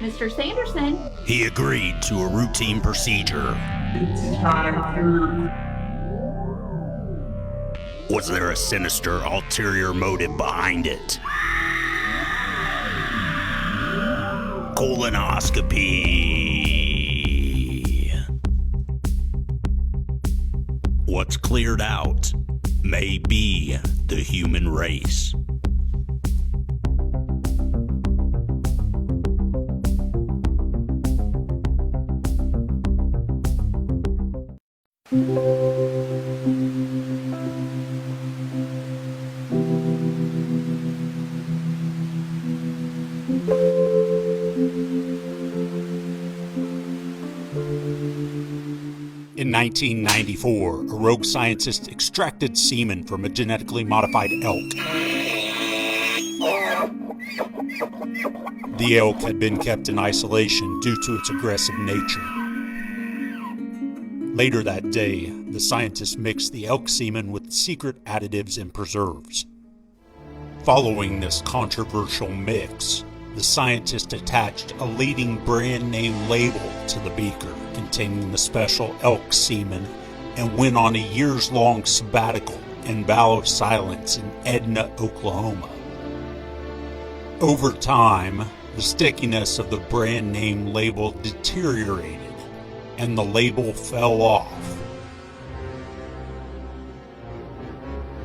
Mr. Sanderson. He agreed to a routine procedure. It's time. Was there a sinister ulterior motive behind it? Colonoscopy. What's cleared out may be the human race. In 1994, a rogue scientist extracted semen from a genetically modified elk. The elk had been kept in isolation due to its aggressive nature. Later that day, the scientist mixed the elk semen with secret additives and preserves. Following this controversial mix, the scientist attached a leading brand name label to the beaker containing the special elk semen and went on a years-long sabbatical and vow of silence in Edna, Oklahoma. Over time, the stickiness of the brand name label deteriorated and the label fell off.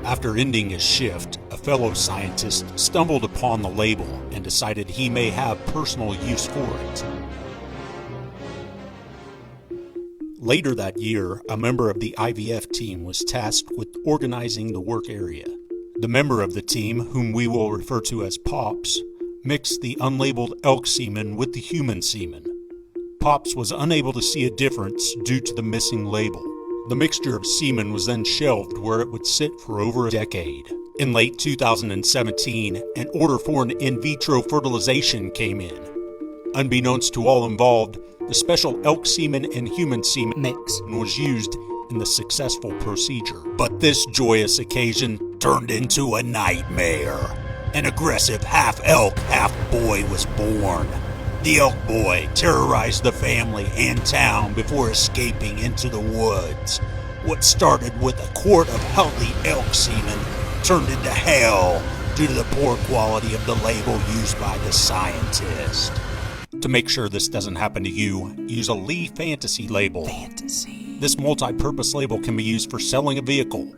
After ending his shift, a fellow scientist stumbled upon the label and decided he may have personal use for it. Later that year, a member of the IVF team was tasked with organizing the work area. The member of the team, whom we will refer to as Pops, mixed the unlabeled elk semen with the human semen. Pops was unable to see a difference due to the missing label. The mixture of semen was then shelved where it would sit for over a decade. In late 2017, an order for an in vitro fertilization came in. Unbeknownst to all involved, the special elk semen and human semen mix was used in the successful procedure. But this joyous occasion turned into a nightmare. An aggressive half-elk, half-boy was born. The elk boy terrorized the family and town before escaping into the woods. What started with a quart of healthy elk semen turned into hell due to the poor quality of the label used by the scientist. To make sure this doesn't happen to you, use a Lee Fantasy label. Fantasy. This multi-purpose label can be used for selling a vehicle,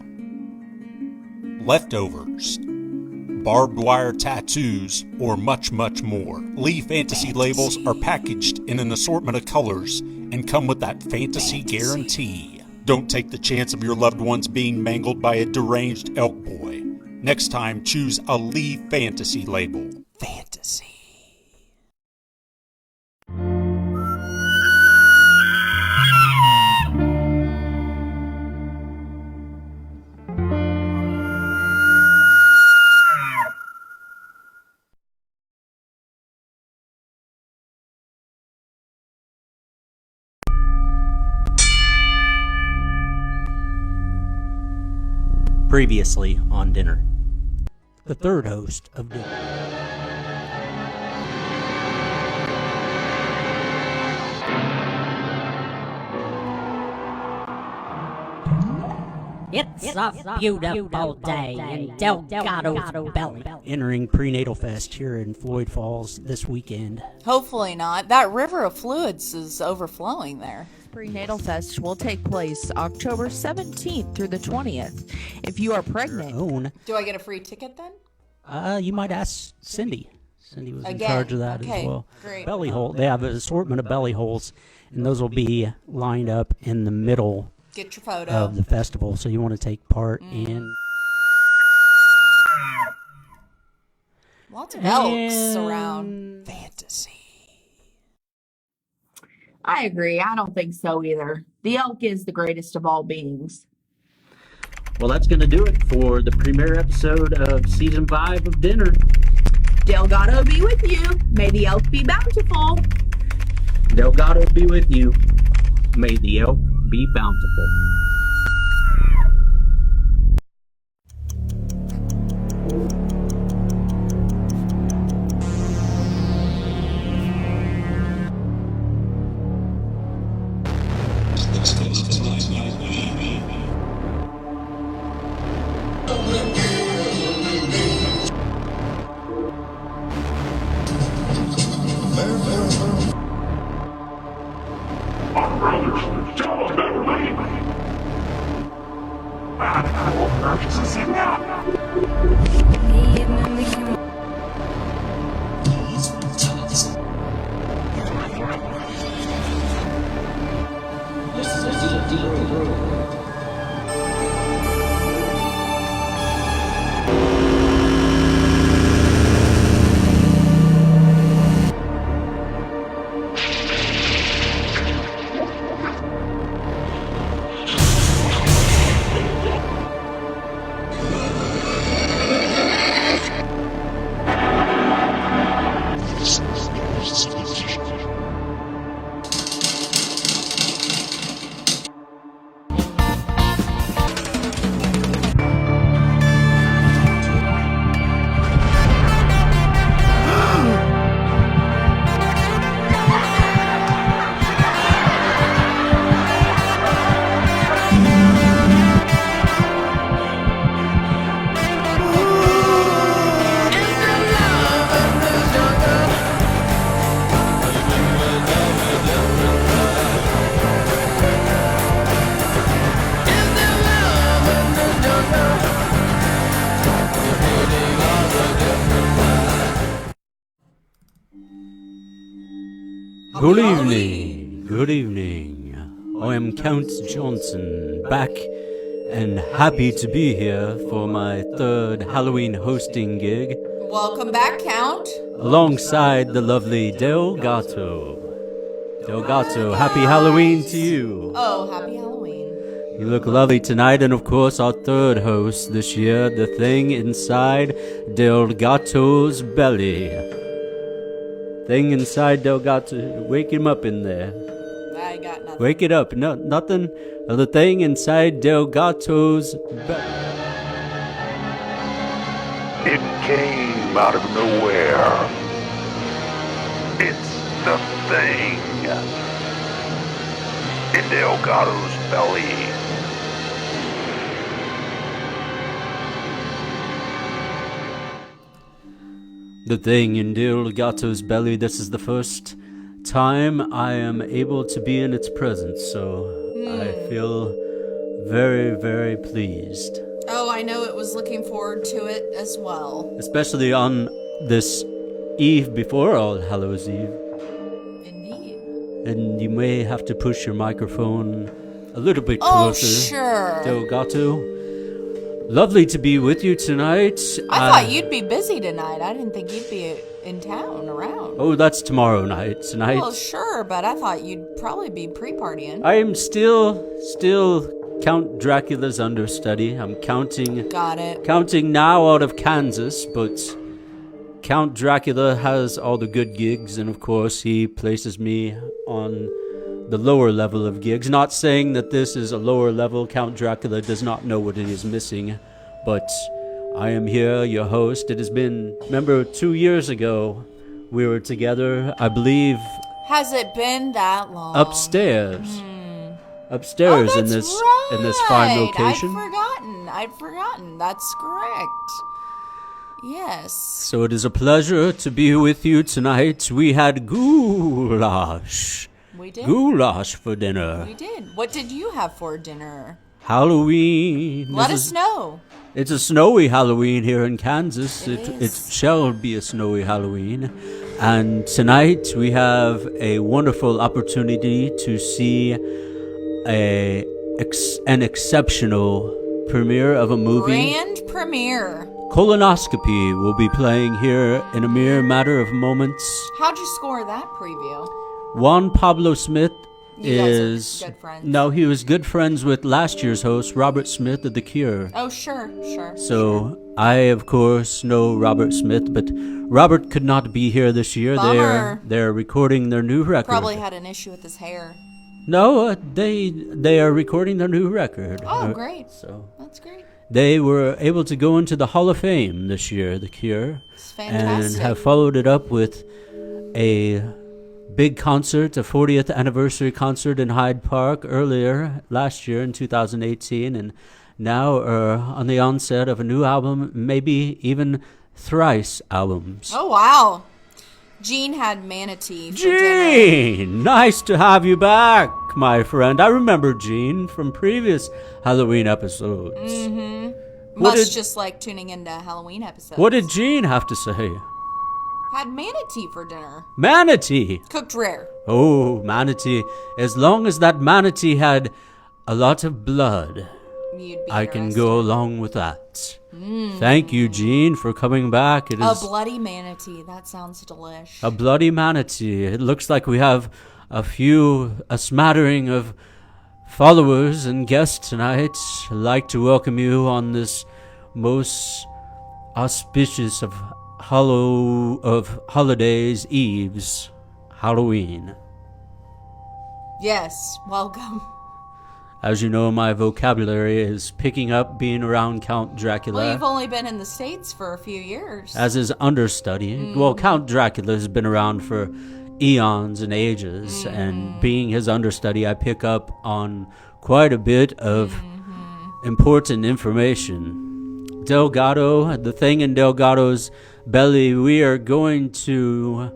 leftovers, barbed wire tattoos, or much, much more. Lee Fantasy labels are packaged in an assortment of colors and come with that fantasy guarantee. Don't take the chance of your loved ones being mangled by a deranged elk boy. Next time, choose a Lee Fantasy label. Fantasy. Previously on Dinner. The third host of Dinner. It's a beautiful day in Delgado's belly. Entering Prenatal Fest here in Floyd Falls this weekend. Hopefully not. That river of fluids is overflowing there. Prenatal Fest will take place October 17th through the 20th. If you are pregnant... Do I get a free ticket then? You might ask Cindy. Cindy was Again. in charge of that as well. Great. Belly hole. They have an assortment of belly holes, and those will be lined up in the middle Get your photo of the festival, so you want to take part in. Lots of elks around. Fantasy. I agree. I don't think so either. The elk is the greatest of all beings. Well, that's going to do it for the premiere episode of Season 5 of Dinner. Delgado be with you. May the elk be bountiful. Delgado be with you. May the elk be bountiful. Listen up! Good evening, good evening. I am Count Johnson, back and happy to be here for my third Halloween hosting gig, Welcome back, Count. alongside the lovely Delgato. Delgato, happy Halloween to you. Oh, happy Halloween. You look lovely tonight, and of course our third host this year, the thing inside Delgato's belly. Thing inside Delgato, wake him up in there. I got nothing. Wake it up. No, nothing. The thing inside Delgato's belly. It came out of nowhere. It's the thing in Delgado's belly. The thing in Delgato's belly. This is the first time I am able to be in its presence, so I feel very, very pleased. Oh, I know it was looking forward to it as well. Especially on this eve before All Hallows Eve. Indeed. And you may have to push your microphone a little bit Oh, closer. sure. Delgato. Lovely to be with you tonight. I thought you'd be busy tonight. I didn't think you'd be in town around. Oh, that's tomorrow night. Tonight, Well, sure, but I thought you'd probably be pre-partying. I am still Count Dracula's understudy. I'm counting Got it. now out of Kansas, but Count Dracula has all the good gigs, and of course he places me on the lower level of gigs. Not saying that this is a lower level. Count Dracula does not know what it is missing, but I am here, your host. It has been, remember, 2 years ago we were together, I believe, Has it been that long? upstairs Oh, in that's this right. in this fine location. I'd forgotten. That's correct. Yes. So it is a pleasure to be with you tonight. We had goulash. We did. Goulash for dinner. We did. What did you have for dinner? Halloween. Let us know. It's a snowy Halloween here in Kansas. It It is. shall be a snowy Halloween. And tonight we have a wonderful opportunity to see an exceptional premiere of a movie. Grand premiere. Colonoscopy will be playing here in a mere matter of moments. How'd you score that preview? Juan Pablo Smith You guys are is... good friends. No, he was good friends with last year's host, Robert Smith of The Cure. Oh, sure. So, I, of course, know Robert Smith, but Robert could not be here this year. Bummer. They're recording their new record. Probably had an issue with his hair. No, they are recording their new record. Oh, great. So, That's great. they were able to go into the Hall of Fame this year, The Cure. It's And fantastic. have followed it up with a big concert, a 40th anniversary concert in Hyde Park earlier last year in 2018, and now are on the onset of a new album, maybe even thrice albums. Oh, wow. Gene had manatee for dinner. Gene! Nice to have you back, my friend. I remember Gene from previous Halloween episodes. Much just like tuning into Halloween episodes. What did Gene have to say? Had manatee for dinner. Manatee. Cooked rare. Oh, manatee. As long as that manatee had a lot of blood, You'd be I can interested. go along with that. Thank you, Gene, for coming back. It A is bloody manatee. That sounds delish. a bloody manatee. It looks like we have a smattering of followers and guests tonight. I'd like to welcome you on this most auspicious of holidays eves, Halloween. Yes, welcome. As you know, my vocabulary is picking up being around Count Dracula. Well, you've only been in the States for a few years. As his understudy. Well, Count Dracula has been around for eons and ages, and being his understudy, I pick up on quite a bit of important information. Delgado, the thing in Delgado's belly, we are going to...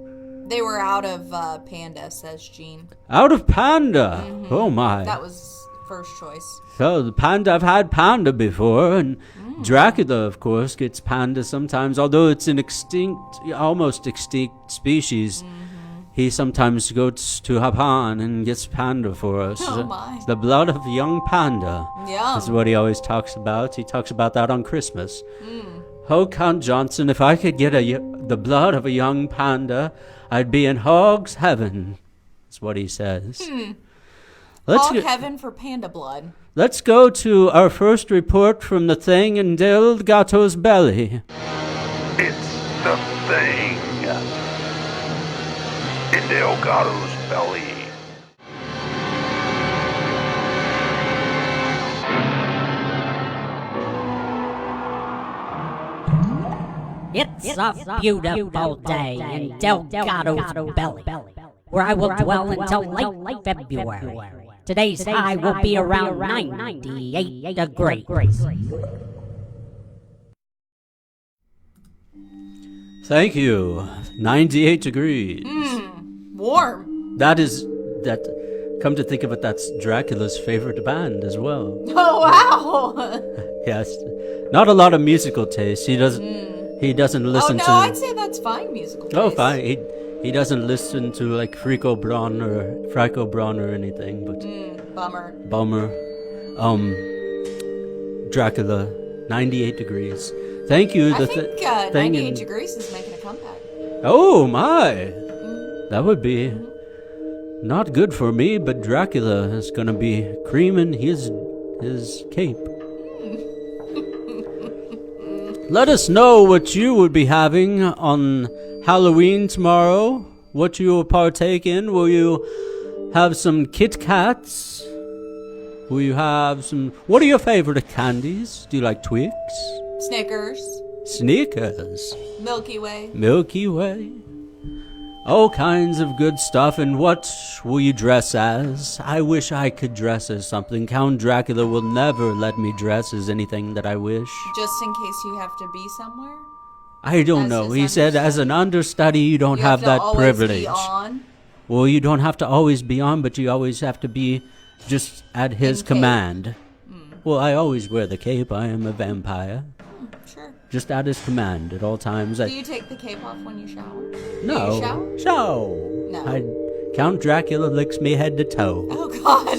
They were out of Panda, says Gene. Out of Panda! Oh my. That was first choice. So, the Panda, I've had Panda before, and Dracula, of course, gets Panda sometimes, although it's an almost extinct species. He sometimes goes to Japan and gets Panda for us. Oh my. The blood of a young panda. Yum. Is what he always talks about. He talks about that on Christmas. Oh, Count Johnson, if I could get the blood of a young panda, I'd be in hog's heaven. That's what he says. Hog heaven for panda blood. Let's go to our first report from the thing in Delgato's belly. It's the thing in Delgado's belly. It's a beautiful day in Delgado's belly, where I will dwell until late February. Today's high will be around 98 degrees. Thank you. 98 degrees. Warm. Come to think of it, that's Dracula's favorite band as well. Oh, wow. Yes. Not a lot of musical taste. He doesn't listen oh, no, to... I'd say that's fine musical taste. Oh, fine. He doesn't listen to, like, Frico Braun or anything, but... Bummer. Dracula, 98 degrees. Thank you. I think 98 degrees is making a comeback. Oh, my. That would be not good for me, but Dracula is going to be creaming his cape. Let us know what you would be having on Halloween tomorrow. What you will partake in. Will you have some Kit Kats? Will you have some... What are your favorite candies? Do you like Twix? Snickers. Snickers. Milky Way. Milky Way. All kinds of good stuff. And what will you dress as? I wish I could dress as something. Count Dracula will never let me dress as anything that I wish. Just in case you have to be somewhere? I don't know. He said as an understudy, you don't have that privilege. Be on. Well, you don't have to always be on, but you always have to be just at his command. Well, I always wear the cape. I am a vampire. Sure. Just at his command at all times. Do you take the cape off when you shower? No. Do you shower? No. Count Dracula licks me head to toe. Oh, God.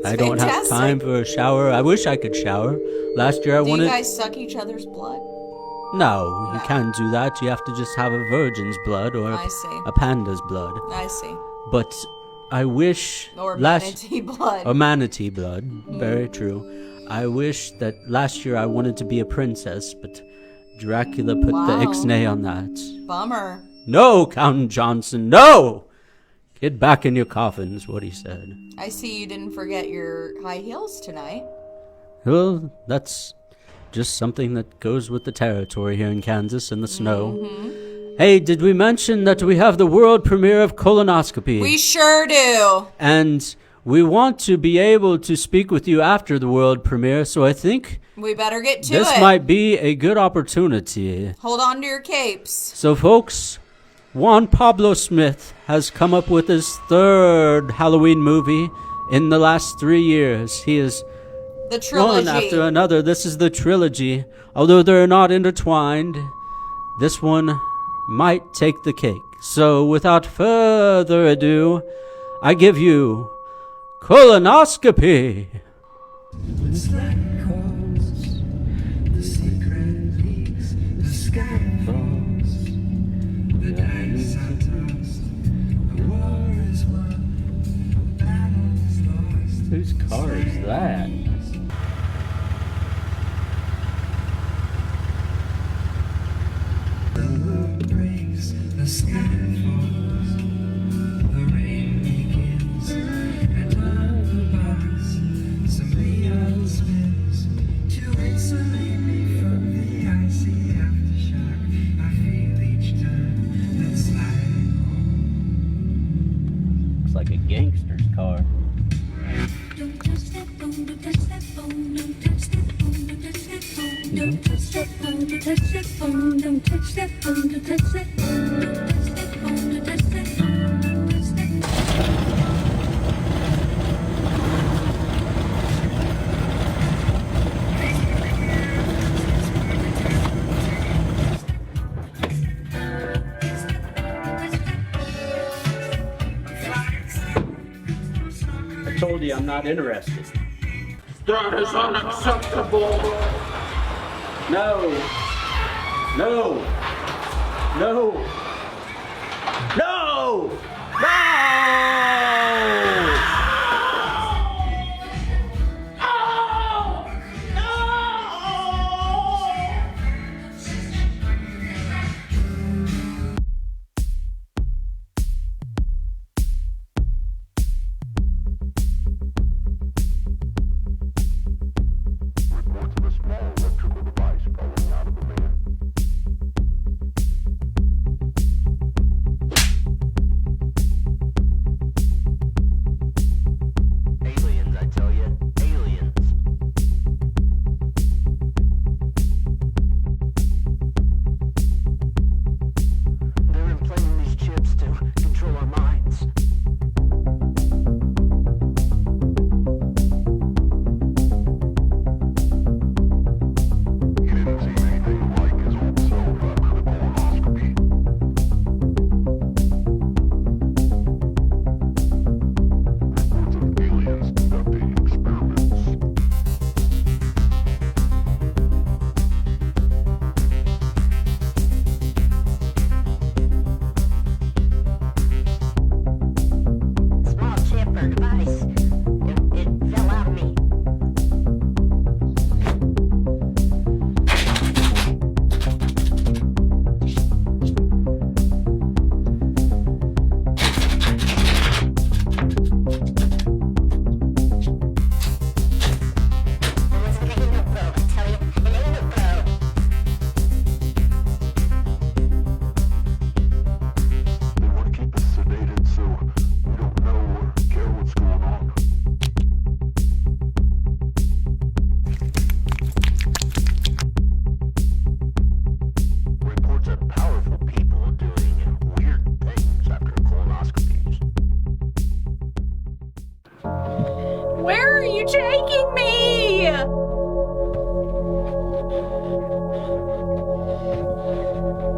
I don't have time for a shower. I wish I could shower. Last year I wanted... Do you guys suck each other's blood? No, you can't do that. You have to just have a virgin's blood or a panda's blood. I see. But I wish... Or manatee blood. Or manatee blood. Very true. I wish that last year I wanted to be a princess, but Dracula put the ixnay on that. Bummer. No, Count Johnson, no! Get back in your coffin, is what he said. I see you didn't forget your high heels tonight. Well, that's just something that goes with the territory here in Kansas and the snow. Hey, did we mention that we have the world premiere of Colonoscopy? We sure do. And we want to be able to speak with you after the world premiere, so I think we better get to this might be a good opportunity. Hold on to your capes. So, folks, Juan Pablo Smith has come up with his third Halloween movie in the last 3 years. He has The trilogy. One after another. This is the trilogy. Although they're not intertwined, this one might take the cake. So without further ado, I give you Colonoscopy. Whose car is that? Looks like a gangster's car. Don't touch that phone, don't touch that phone, don't touch that phone, don't touch that phone, don't touch that phone, don't touch that phone, don't touch that phone, don't touch that phone, don't touch that phone, don't touch that phone, don't touch that I told you I'm not interested. That is unacceptable. No! No! No! No! No! Aliens, I tell you, aliens. They're implanting these chips to control our minds. He didn't see anything like his old self after the colonoscopy. Reports of aliens conducting experiments. Small chip or device. It fell out of me. It's an anal probe, I tell you. An anal probe. They want to keep us sedated so we don't know or care what's going on. Reports of powerful people doing weird things after colonoscopies. Where are you taking me?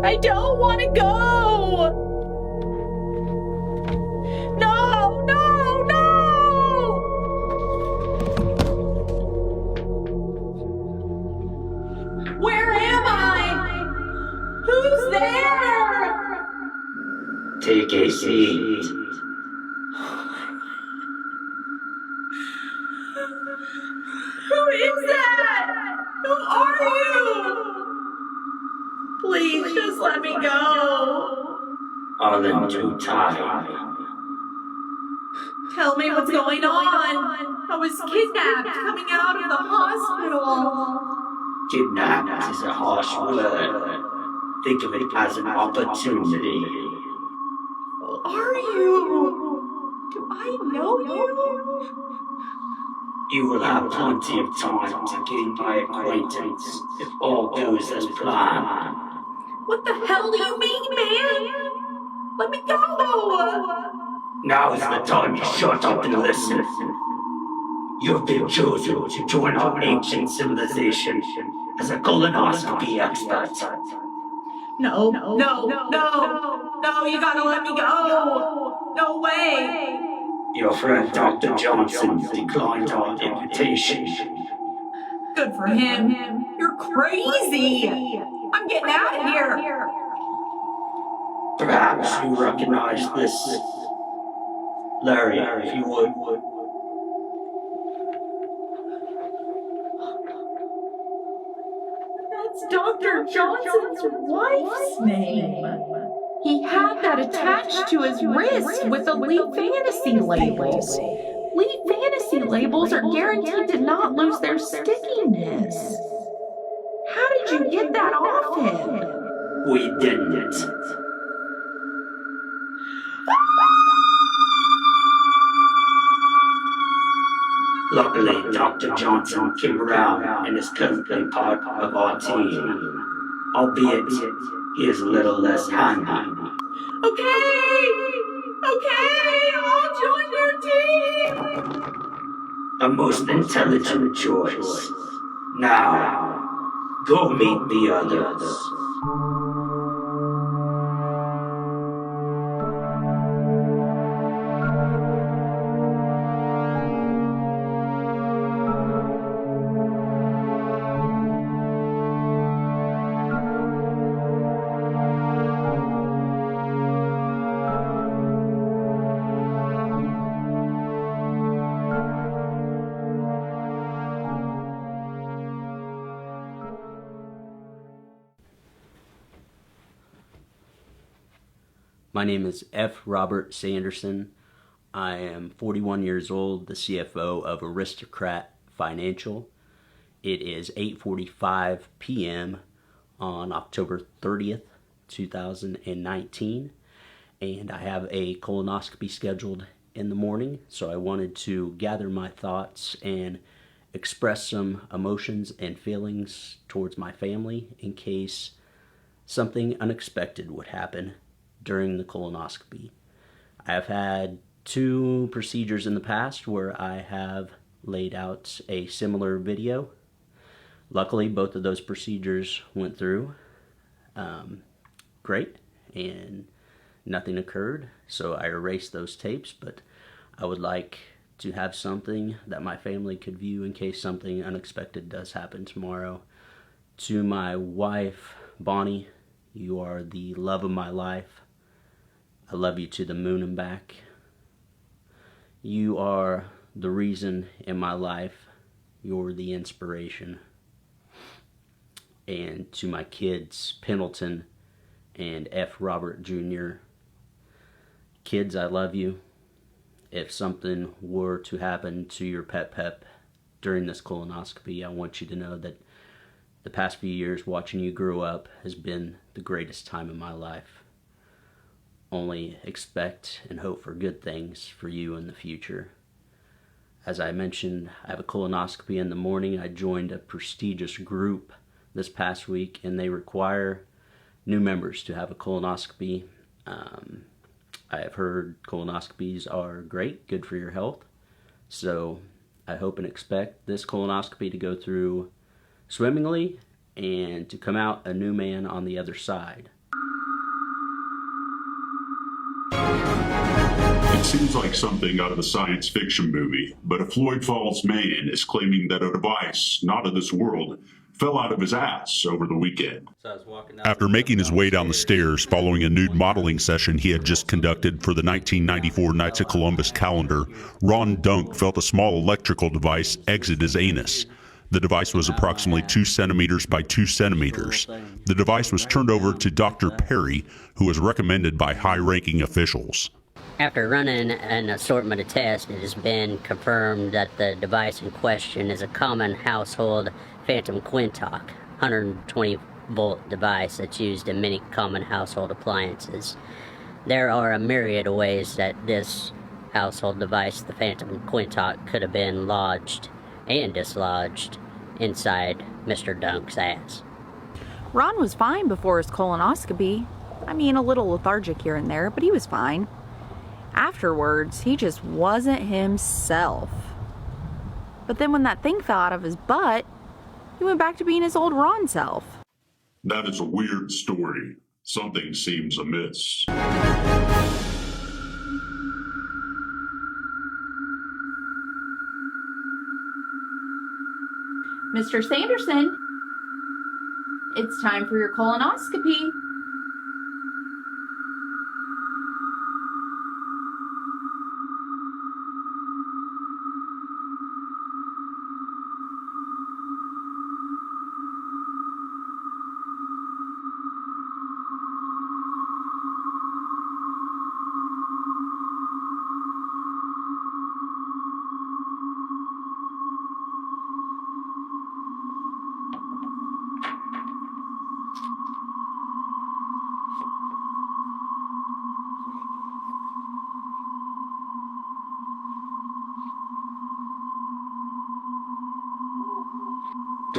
I don't want to go. No, no, no. Where am I? Who's there? Take a seat. Who is that? Who are you? Please just let me go. All in too tired. Tell me what's going on. I was kidnapped coming out of the hospital. Kidnapped is a harsh word. Think of it as an opportunity. Who are you? Do I know you? You will have plenty of time to gain my acquaintance if all goes as planned. What the hell do you mean, man? Let me go. Now is the time you shut up and listen. You've been chosen to join our ancient civilization as a colonoscopy expert. No, you gotta let me go. No way. Your friend Dr. Johnson declined our invitation. Good for him. You're crazy. I'm getting out of here. Perhaps you recognize this. Larry, if you would. That's Dr. Johnson's wife's name. He had that attached to his wrist with the Lee Fantasy labels. Lee Fantasy labels are guaranteed to not lose their stickiness. How did you get that off him? We didn't. Luckily, Dr. Johnson came around and is currently part of our team. Albeit, he is a little less handy. Okay, I'll join your team. A most intelligent choice. Now, go meet the others. My name is F. Robert Sanderson. I am 41 years old, the CFO of Aristocrat Financial. It is 8:45 p.m. on October 30th, 2019, and I have a colonoscopy scheduled in the morning, so I wanted to gather my thoughts and express some emotions and feelings towards my family in case something unexpected would happen during the colonoscopy. I have had 2 procedures in the past where I have laid out a similar video. Luckily, both of those procedures went through great and nothing occurred, so I erased those tapes, but I would like to have something that my family could view in case something unexpected does happen tomorrow. To my wife, Bonnie, you are the love of my life. I love you to the moon and back. You are the reason in my life. You're the inspiration. And to my kids, Pendleton and F. Robert Jr. Kids, I love you. If something were to happen to your pep during this colonoscopy, I want you to know that the past few years watching you grow up has been the greatest time in my life. Only expect and hope for good things for you in the future. As I mentioned, I have a colonoscopy in the morning. I joined a prestigious group this past week, and they require new members to have a colonoscopy. I have heard colonoscopies are great, good for your health. So I hope and expect this colonoscopy to go through swimmingly and to come out a new man on the other side. It seems like something out of a science fiction movie, but a Floyd Falls man is claiming that a device not of this world fell out of his ass over the weekend. After making his way down the stairs following a nude modeling session he had just conducted for the 1994 Knights of Columbus calendar, Ron Dunk felt a small electrical device exit his anus. The device was approximately 2 centimeters by 2 centimeters. The device was turned over to Dr. Perry, who was recommended by high-ranking officials. After running an assortment of tests, it has been confirmed that the device in question is a common household phantom quintoc, 120-volt device that's used in many common household appliances. There are a myriad of ways that this household device, the phantom quintoc, could have been lodged and dislodged inside Mr. Dunk's ass. Ron was fine before his colonoscopy. I mean, a little lethargic here and there, but he was fine. Afterwards, he just wasn't himself. But then when that thing fell out of his butt, he went back to being his old Ron self. That is a weird story. Something seems amiss. Mr. Sanderson, it's time for your colonoscopy.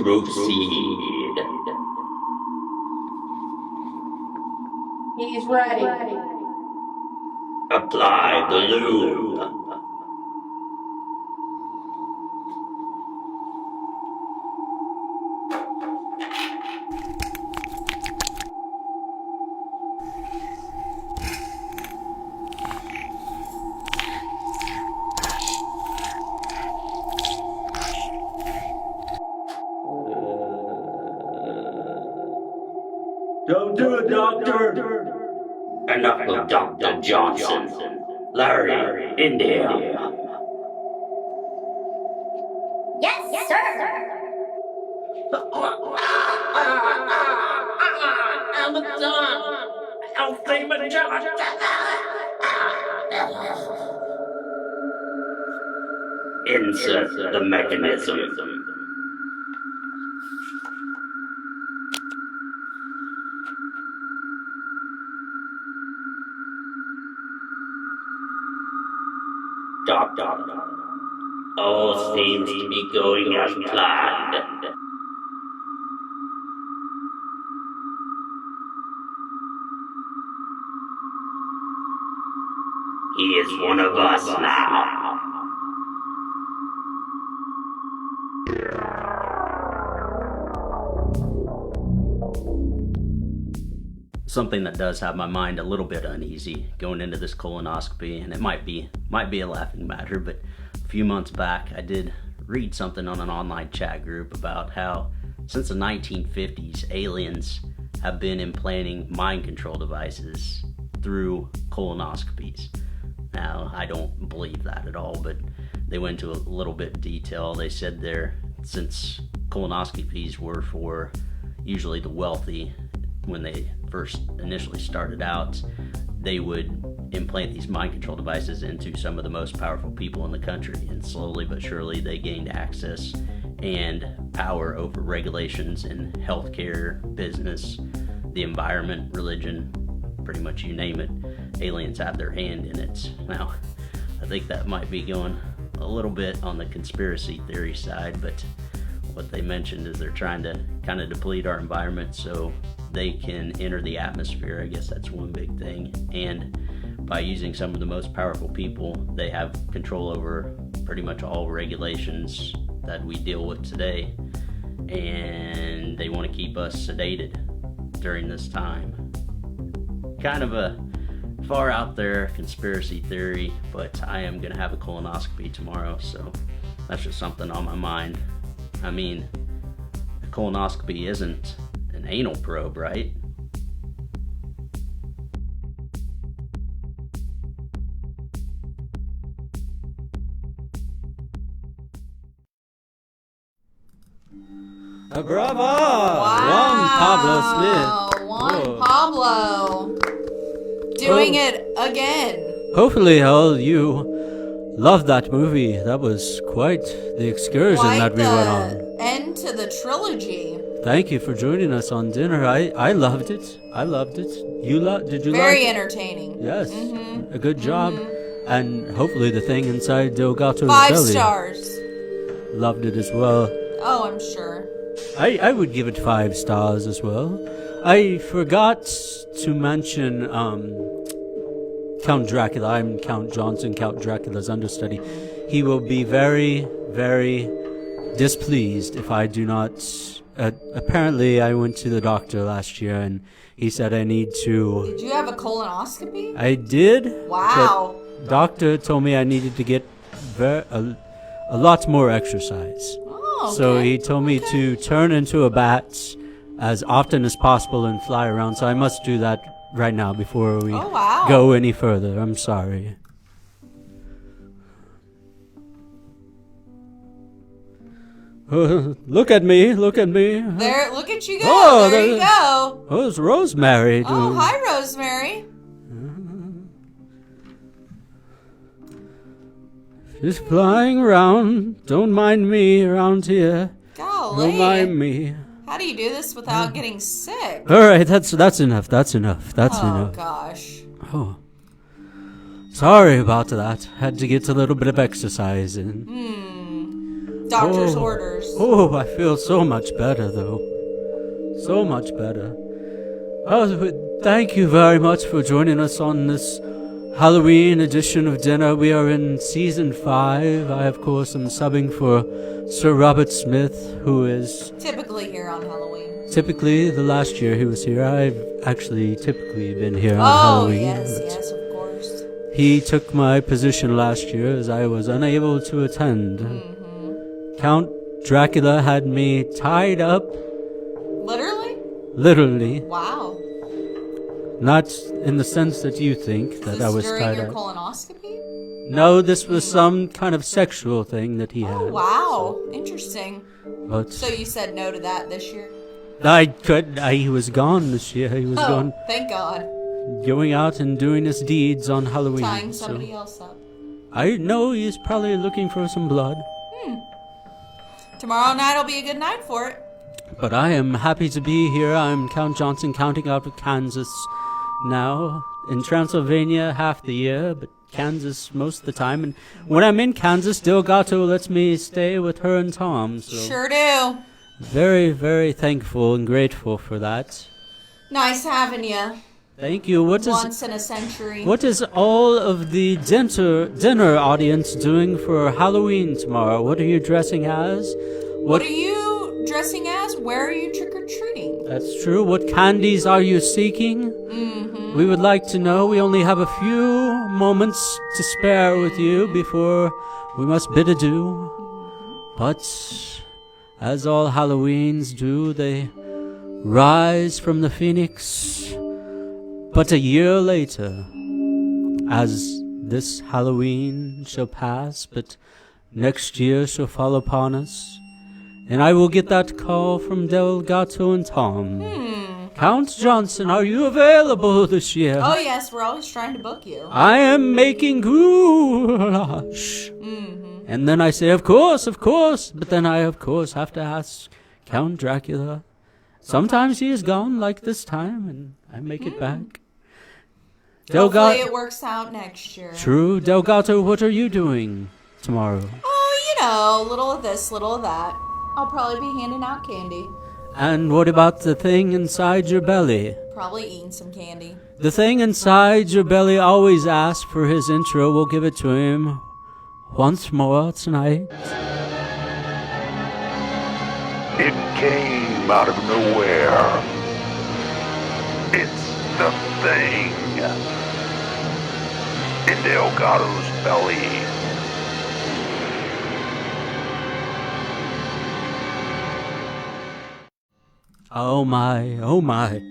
Proceed. He's ready. Apply the lube. Don't do it, Doctor! Enough of Dr. Johnson. Larry, in there. Yes, sir. I'm done. I'll say my job. Insert the mechanism. Doctor, all seems to be going as planned. He is one of us now. Something that does have my mind a little bit uneasy going into this colonoscopy, and it might be a laughing matter, but a few months back I did read something on an online chat group about how since the 1950s aliens have been implanting mind control devices through colonoscopies. Now, I don't believe that at all, but they went into a little bit of detail. They said since colonoscopies were for usually the wealthy, when they first initially started out, they would implant these mind control devices into some of the most powerful people in the country, and slowly but surely they gained access and power over regulations in healthcare, business, the environment, religion, pretty much you name it. Aliens have their hand in it. Now, I think that might be going a little bit on the conspiracy theory side, but what they mentioned is they're trying to kind of deplete our environment so they can enter the atmosphere. I guess that's one big thing. And by using some of the most powerful people, they have control over pretty much all regulations that we deal with today. And they want to keep us sedated during this time. Kind of a far out there conspiracy theory, but I am going to have a colonoscopy tomorrow, so that's just something on my mind. I mean, a colonoscopy isn't an anal probe, right? Bravo! Juan Pablo Smith. Juan Whoa. Pablo. Doing it again. Hopefully all you loved that movie. That was quite the excursion that we went on. End to the trilogy. Thank you for joining us on dinner. I loved it. I loved it. Did you Very like it? entertaining. Yes. A good job. And hopefully the thing inside Delgato's 5 belly. stars. Loved it as well. Oh, I'm sure. I would give it 5 stars as well. I forgot to mention Count Dracula. I'm Count Johnson, Count Dracula's understudy. He will be very, very displeased if I do not... apparently, I went to the doctor last year, and he said I need to... Did you have a colonoscopy? I did. Wow. But doctor told me I needed to get a lot more exercise. Oh, okay. So he told me to turn into a bat as often as possible and fly around. So I must do that right now before we go any further. I'm sorry. Look at me, look at me. There, look at you go. There you go. Oh, it's Rosemary. Oh, hi, Rosemary. She's flying around. Don't mind me around here. Golly. Don't mind me. How do you do this without getting sick? All right, that's enough. That's enough. Oh, gosh. Oh. Sorry about that. Had to get a little bit of exercise in. Doctor's orders. Oh, I feel so much better, though. So much better. Oh, thank you very much for joining us on this Halloween edition of dinner. We are in season 5. I, of course, am subbing for Sir Robert Smith, who is... typically here on Halloween. Typically, the last year he was here. I've actually typically been here on Halloween. Oh, yes, of course. He took my position last year as I was unable to attend. Count Dracula had me tied up. Literally? Literally. Wow. Not in the sense that you think that I was tied up. During your colonoscopy? No, this was some kind of sexual thing that he had. Oh, wow. Interesting. But so you said no to that this year? He was gone this year. He was gone. Thank God. Going out and doing his deeds on Halloween. Tying somebody else up. I know he's probably looking for some blood. Tomorrow night will be a good night for it. But I am happy to be here. I'm Count Johnson, counting out of Kansas now. In Transylvania half the year, but Kansas most of the time. And when I'm in Kansas, Delgato lets me stay with her and Tom. So sure do. Very, very thankful and grateful for that. Nice having you. Thank you. Once in a century. What is all of the dinner audience doing for Halloween tomorrow? What are you dressing as? What are you dressing as? Where are you trick-or-treating? That's true. What candies are you seeking? We would like to know. We only have a few moments to spare with you before we must bid adieu. But as all Halloweens do, they rise from the phoenix. But a year later, as this Halloween shall pass, but next year shall fall upon us, and I will get that call from Delgato and Tom. Count Johnson, are you available this year? Oh, yes, we're always trying to book you. I am making goulash. And then I say, of course, but then I, of course, have to ask Count Dracula. Sometimes he is gone, like this time, and I make it back. Hopefully it works out next year. True. Delgato, what are you doing tomorrow? Oh, little of this, little of that. I'll probably be handing out candy. And what about the thing inside your belly? Probably eating some candy. The thing inside your belly always asks for his intro. We'll give it to him once more tonight. It came out of nowhere. It's the thing in Delgato's belly. Oh my, oh my.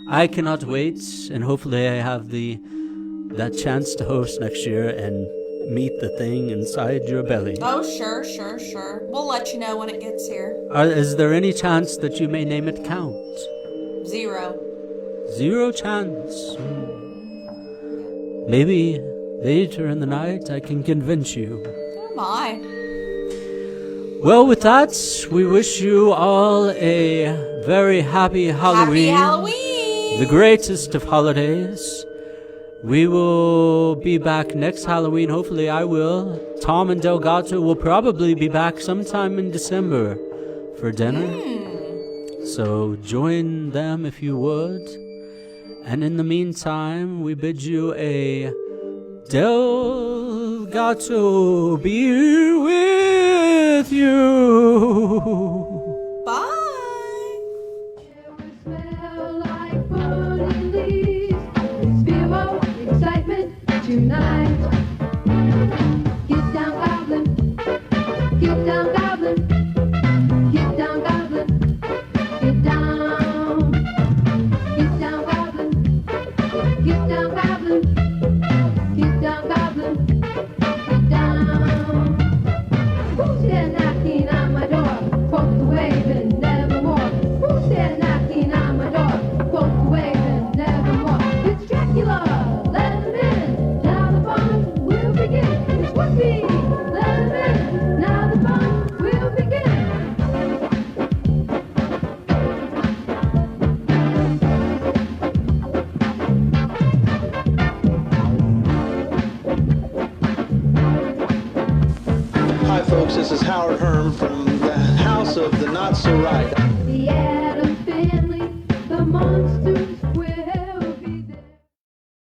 I cannot wait, and hopefully I have that chance to host next year and meet the thing inside your belly. Oh, sure. We'll let you know when it gets here. Is there any chance that you may name it Count? 0. 0 chance. Maybe later in the night I can convince you. Oh my. Well, with that, we wish you all a very happy Halloween. Happy Halloween! The greatest of holidays. We will be back next Halloween. Hopefully I will. Tom and Delgato will probably be back sometime in December for dinner. So join them if you would. And in the meantime, we bid you a Delgado be with you. Bye. Smell like burning leaves. Feel more excitement tonight. Get down, goblin. Get down, goblin. Get down, goblin. Get down. Get down, goblin. Get down, goblin. Get down, goblin. Get down. Who's there knocking on my door? Quote the waving, nevermore. Who's there knocking on my door? Quote the waving, nevermore. It's Dracula, let him in. Now the fun will begin. It's Whoopee, let him in. Now the fun will begin. Hi, folks. This is Howard Herm from the House of the Not So Right. The air